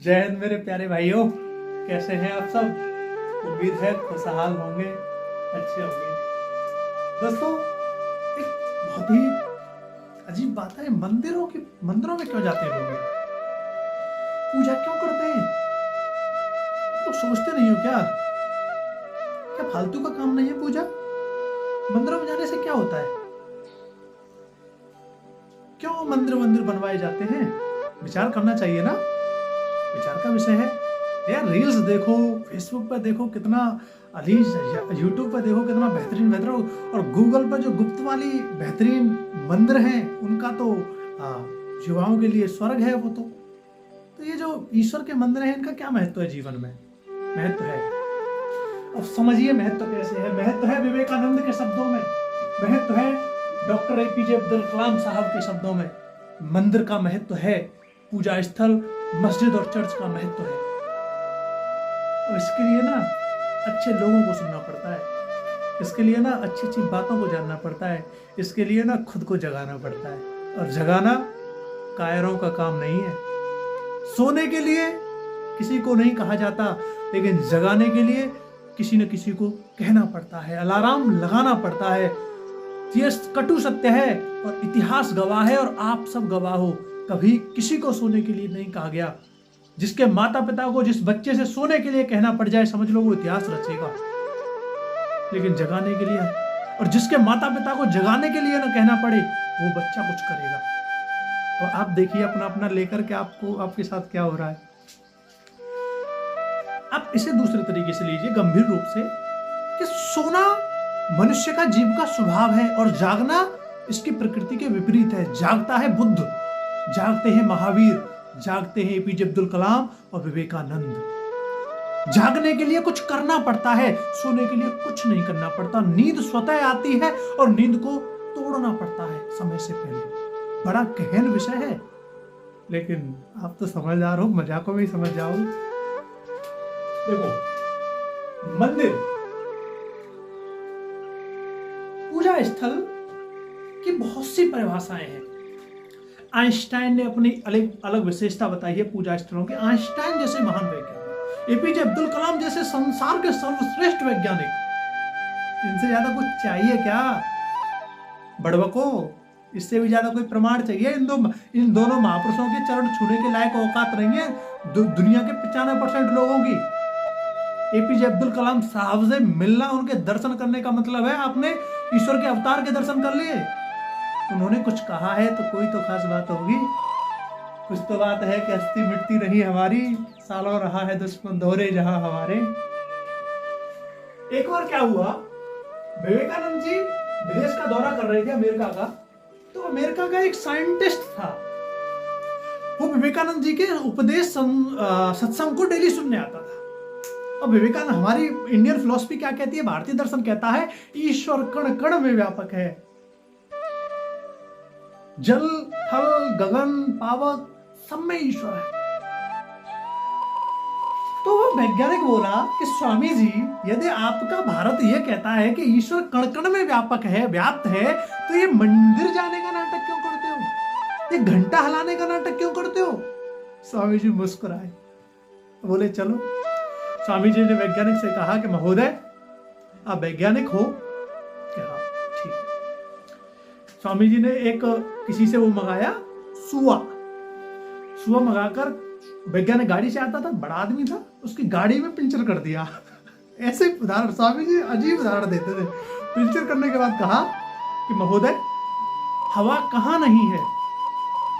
जय हिंद मेरे प्यारे भाइयों, कैसे हैं आप सब। उम्मीद है खुशहाल होंगे, अच्छे होंगे। दोस्तों, एक बहुत ही अजीब बात है, मंदिरों में क्यों जाते हैं लोग, पूजा क्यों करते हैं। तो सोचते नहीं हो क्या फालतू का काम नहीं है पूजा। मंदिरों में जाने से क्या होता है, क्यों मंदिर बनवाए जाते हैं, विचार करना चाहिए ना। विचार का विषय है यार। रील्स देखो, फेसबुक पर देखो कितना अलीज, यूट्यूब पर देखो कितना बेहतरीन और गूगल पर जो गुप्त वाली बेहतरीन मंदिर हैं उनका तो युवाओं के लिए स्वर्ग है वो। तो ये जो ईश्वर के मंदिर हैं इनका क्या महत्व है जीवन में। महत्व है, अब समझिए महत्व कैसे है। महत्व है विवेकानंद के शब्दों में, महत्व है डॉक्टर एपीजे अब्दुल कलाम साहब के शब्दों में। मंदिर का महत्व है, पूजा स्थल मस्जिद और चर्च का महत्व है। और इसके लिए ना अच्छे लोगों को सुनना पड़ता है, इसके लिए ना अच्छी अच्छी बातों को जानना पड़ता है, इसके लिए ना खुद को जगाना पड़ता है। और जगाना कायरों का काम नहीं है। सोने के लिए किसी को नहीं कहा जाता, लेकिन जगाने के लिए किसी न किसी को कहना पड़ता है, अलार्म लगाना पड़ता है। ये कटु सत्य है और इतिहास गवाह है और आप सब गवाह हो। कभी किसी को सोने के लिए नहीं कहा गया। जिसके माता पिता को जिस बच्चे से सोने के लिए कहना पड़ जाए, समझ लो वो इतिहास रचेगा। लेकिन जगाने के लिए, और जिसके माता पिता को जगाने के लिए ना कहना पड़े, वो बच्चा कुछ करेगा। तो आप देखिए अपना अपना लेकर के आपके साथ क्या हो रहा है। आप इसे दूसरे तरीके से लीजिए, गंभीर रूप से, कि सोना मनुष्य का जीव का स्वभाव है और जागना इसकी प्रकृति के विपरीत है। जागता है बुद्ध, जागते हैं महावीर, जागते हैं एपीजे अब्दुल कलाम और विवेकानंद। जागने के लिए कुछ करना पड़ता है, सोने के लिए कुछ नहीं करना पड़ता। नींद स्वतः आती है और नींद को तोड़ना पड़ता है समय से पहले। बड़ा गहन विषय है, लेकिन आप तो समझदार हो, मजाकों में ही समझ जाओगे। देखो, मंदिर पूजा स्थल की बहुत सी परिभाषाएं हैं। आइंस्टाइन ने अपनी अलग विशेषता बताई है पूजा स्थलों की। आइंस्टाइन जैसे महान वैज्ञानिक, एपीजे अब्दुल कलाम जैसे संसार के सर्वश्रेष्ठ वैज्ञानिक, इनसे ज्यादा कुछ चाहिए क्या बड़बको। इससे भी ज्यादा कोई प्रमाण चाहिए। इन दोनों महापुरुषों के चरण छूने के लायक औकात नहीं है दुनिया के 95% लोगों की। एपीजे अब्दुल कलाम साहब से मिलना, उनके दर्शन करने का मतलब है आपने ईश्वर के अवतार के दर्शन कर लिए। उन्होंने कुछ कहा है तो कोई तो खास बात होगी। कुछ तो बात है कि हस्ती मिटती रही हमारी, सालों रहा है दुश्मन दोहरे जहां हमारे। एक बार क्या हुआ, विवेकानंद जी विदेश का दौरा कर रहे थे, अमेरिका का। तो अमेरिका का एक साइंटिस्ट था, वो विवेकानंद जी के उपदेश सत्संग को डेली सुनने आता था। और विवेकानंद, हमारी इंडियन फिलॉसफी क्या कहती है, भारतीय दर्शन कहता है ईश्वर कण कण में व्यापक है। जल थल गगन पावक सब में ईश्वर है। तो वो वैज्ञानिक बोला कि स्वामी जी, यदि आपका भारत ये कहता है कि ईश्वर कण कण में व्यापक है, व्याप्त है, तो ये मंदिर जाने का नाटक क्यों करते हो, ये घंटा हिलाने का नाटक क्यों करते हो। स्वामी जी मुस्कुराए, बोले चलो। स्वामी जी ने वैज्ञानिक से कहा कि महोदय, आप वैज्ञानिक हो क्या। ठीक है। स्वामी जी ने किसी से वो मंगाया, सुआ मंगाकर, वैज्ञानिक गाड़ी से आता था, बड़ा आदमी था, उसकी गाड़ी में पंचर कर दिया। ऐसे उदाहरण स्वामी जी अजीब उदाहरण देते थे। पंचर करने के बाद कहा कि महोदय, हवा कहाँ नहीं है।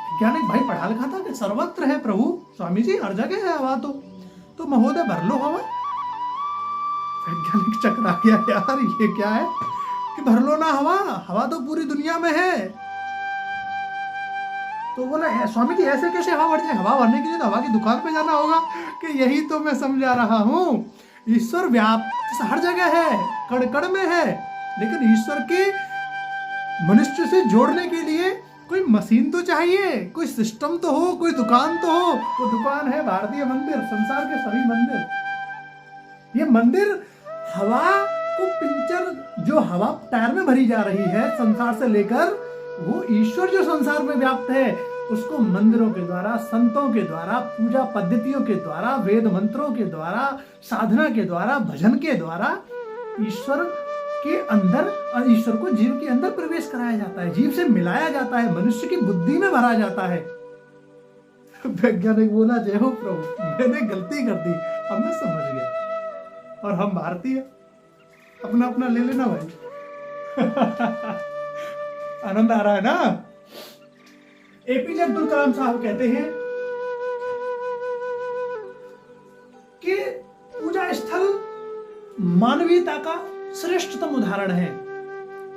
वैज्ञानिक भाई पढ़ा लिखा था कि सर्वत्र है प्रभु। स्वामी जी हर जगह है हवा। तो महोदय भर लो हवा। वैज्ञानिक चकरा गया, यार ये क्या है कि भर लो ना हवा, हवा तो पूरी दुनिया में है। तो बोला, स्वामी जी ऐसे कैसे हवा भर जाए, हवा भरने के लिए तो हवा की दुकान पे जाना होगा। कि यही तो मैं समझा रहा हूं, ईश्वर व्याप्त हर जगह है, कण कण में है, लेकिन ईश्वर के मनुष्य से जोड़ने के लिए कोई मशीन तो चाहिए, कोई सिस्टम तो हो, कोई दुकान तो हो। वो दुकान है भारतीय मंदिर, संसार के सभी मंदिर। ये मंदिर हवा को पिंचर, जो हवा टायर में भरी जा रही है संसार से लेकर, वो ईश्वर जो संसार में व्याप्त है, उसको मंदिरों के द्वारा, संतों के द्वारा, पूजा पद्धतियों के द्वारा, वेद मंत्रों के द्वारा, साधना के द्वारा, भजन के द्वारा ईश्वर के अंदर और ईश्वर को जीव के अंदर प्रवेश कराया जाता है, जीव से मिलाया जाता है, मनुष्य की बुद्धि में भरा जाता है। वैज्ञानिक बोला जय हो प्रभु, मैंने गलती कर दी, अब मैं समझ गया। और हम भारतीय अपना अपना ले लेना भाई। आनंद आ रहा है ना। एपीजे अब्दुल कलाम साहब कहते हैं कि पूजा स्थल मानवीयता का श्रेष्ठतम उदाहरण है।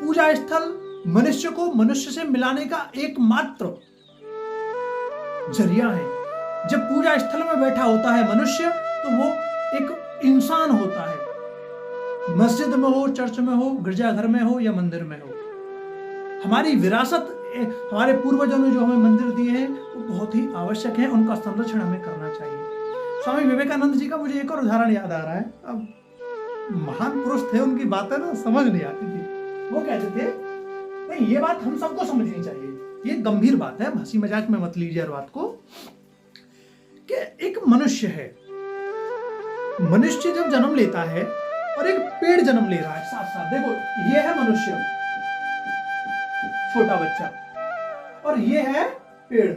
पूजा स्थल मनुष्य को मनुष्य से मिलाने का एकमात्र जरिया है। जब पूजा स्थल में बैठा होता है मनुष्य, तो वो एक इंसान होता है। मस्जिद में हो, चर्च में हो, गिरजाघर में हो या मंदिर में हो, हमारी विरासत, हमारे पूर्वजों ने जो हमें मंदिर दिए हैं वो बहुत ही आवश्यक है, उनका संरक्षण हमें करना चाहिए। स्वामी विवेकानंद जी का मुझे एक और उदाहरण याद आ रहा है। अब महान पुरुष थे, उनकी बातें ना समझ नहीं आती थी। वो कहते थे नहीं, ये बात हम सबको समझनी चाहिए, ये गंभीर बात है, हंसी मजाक में मत लीजिए बात को, कि एक मनुष्य है, मनुष्य जब जन्म लेता है और एक पेड़ जन्म ले रहा है साथ साथ। देखो, ये है मनुष्य, छोटा बच्चा, और ये है पेड़।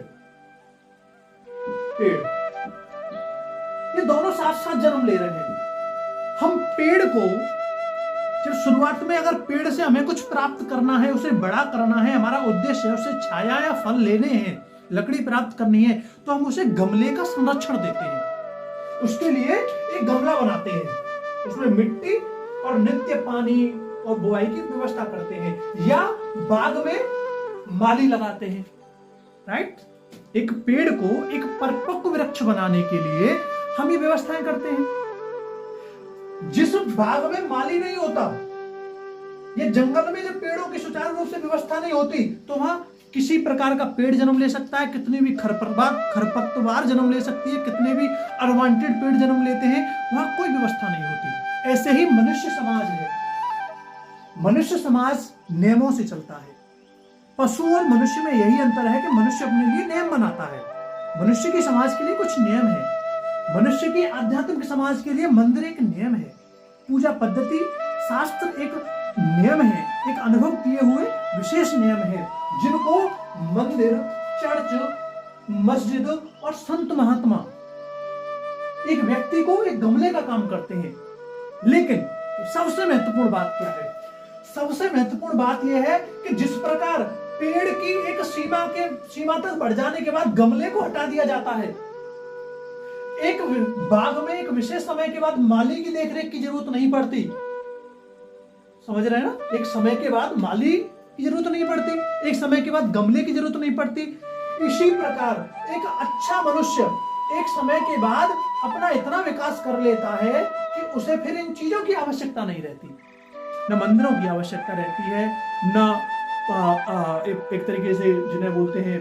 ये दोनों साथ साथ जन्म ले रहे हैं। हम पेड़ को जब शुरुआत में, अगर पेड़ से हमें कुछ प्राप्त करना है, उसे बड़ा करना है, हमारा उद्देश्य है उसे छाया या फल लेने हैं, लकड़ी प्राप्त करनी है, तो हम उसे गमले का संरक्षण देते हैं। उसके लिए एक गमला बनाते हैं, उसमें मिट्टी और नित्य पानी और बुआई की व्यवस्था करते हैं, या बाग में माली लगाते हैं। राइट? एक पेड़ को एक परिपक्व वृक्ष बनाने के लिए हम ये व्यवस्थाएं करते हैं। जिस बाग में माली नहीं होता, ये जंगल में जब पेड़ों की सुचारू रूप से व्यवस्था नहीं होती, तो वहां किसी प्रकार का पेड़ जन्म ले सकता है, कितनी भी खरपतवार जन्म ले सकती है, कितने भी अनवांटेड पेड़ जन्म लेते हैं, वहां कोई व्यवस्था नहीं होती। ऐसे ही मनुष्य समाज है। मनुष्य समाज नियमों से चलता है। पशु और मनुष्य में यही अंतर है कि मनुष्य अपने लिए नियम बनाता है। मनुष्य की समाज के लिए कुछ नियम है। मनुष्य की आध्यात्मिक समाज के लिए मंदिर एक नियम है, पूजा पद्धति, शास्त्र एक नियम है, एक अनुभव किए हुए विशेष नियम है, जिनको मंदिर, चर्च, मस्जिद और संत महात्मा एक व्यक्ति को एक गमले का काम करते हैं। लेकिन सबसे महत्वपूर्ण बात क्या है? सबसे महत्वपूर्ण बात यह है कि जिस प्रकार पेड़ की एक सीमा तक बढ़ जाने के बाद गमले को हटा दिया जाता है, एक बाग में एक विशेष समय के बाद माली की देखरेख की जरूरत नहीं पड़ती। समझ रहे हैं ना? एक समय के बाद माली की जरूरत नहीं पड़ती, एक समय के बाद गमले की जरूरत नहीं पड़ती। इसी प्रकार एक अच्छा मनुष्य एक समय के बाद अपना इतना विकास कर लेता है कि उसे फिर इन चीजों की आवश्यकता नहीं रहती। न मंदिरों की आवश्यकता रहती है, न एक तरीके से जिन्हें बोलते हैं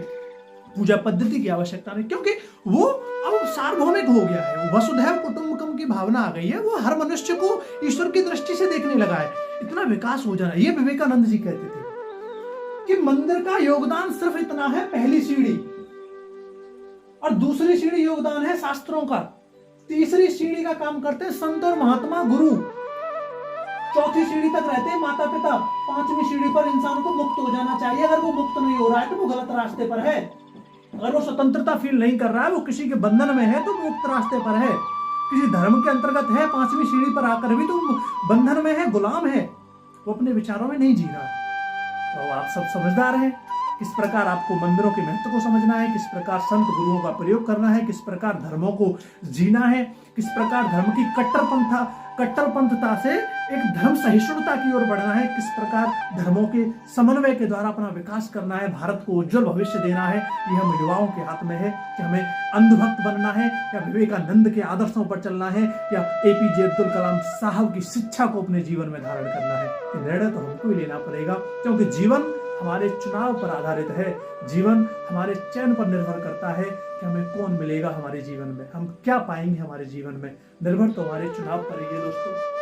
पूजा पद्धति की आवश्यकता नहीं, क्योंकि वो अब सार्वभौमिक हो गया है। वसुधैव कुटुंबकम की भावना आ गई है। वो हर मनुष्य को ईश्वर की दृष्टि से देखने लगा है। इतना विकास हो जाना, ये विवेकानंद जी कहते थे कि मंदिर का योगदान सिर्फ इतना है, पहली सीढ़ी, और दूसरी सीढ़ी योगदान है शास्त्रों का, तीसरी सीढ़ी का काम करते हैं संत और महात्मा गुरु, चौथी सीढ़ी तक रहते हैं माता पिता, पांचवी सीढ़ी पर इंसान को मुक्त हो जाना चाहिए। अगर वो मुक्त नहीं हो रहा है तो वो गलत रास्ते पर है। अगर वो स्वतंत्रता फील नहीं कर रहा है, वो किसी के बंधन में है, तो मुक्त रास्ते पर है। किसी धर्म के अंतर्गत है, पांचवी सीढ़ी पर आकर भी तो बंधन में है, गुलाम है, वो अपने विचारों में नहीं जी रहा। तो आप सब समझदार हैं किस प्रकार आपको मंदिरों के महत्व को समझना है, किस प्रकार संत गुरुओं का प्रयोग करना है, किस प्रकार धर्मों को जीना है, किस प्रकार धर्म की कट्टरपंथता से एक धर्म सहिष्णुता की ओर बढ़ना है, किस प्रकार धर्मों के समन्वय के द्वारा अपना विकास करना है, भारत को उज्जवल भविष्य देना है। ये हम युवाओं के हाथ में है कि हमें अंधभक्त बनना है या विवेकानंद के आदर्शों पर चलना है या एपीजे अब्दुल कलाम साहब की शिक्षा को अपने जीवन में धारण करना है। ये निर्णय तो हमको ही लेना पड़ेगा, क्योंकि जीवन हमारे चुनाव पर आधारित है। जीवन हमारे चयन पर निर्भर करता है कि हमें कौन मिलेगा हमारे जीवन में, हम क्या पाएंगे हमारे जीवन में, निर्भर तो हमारे चुनाव पर ही है दोस्तों।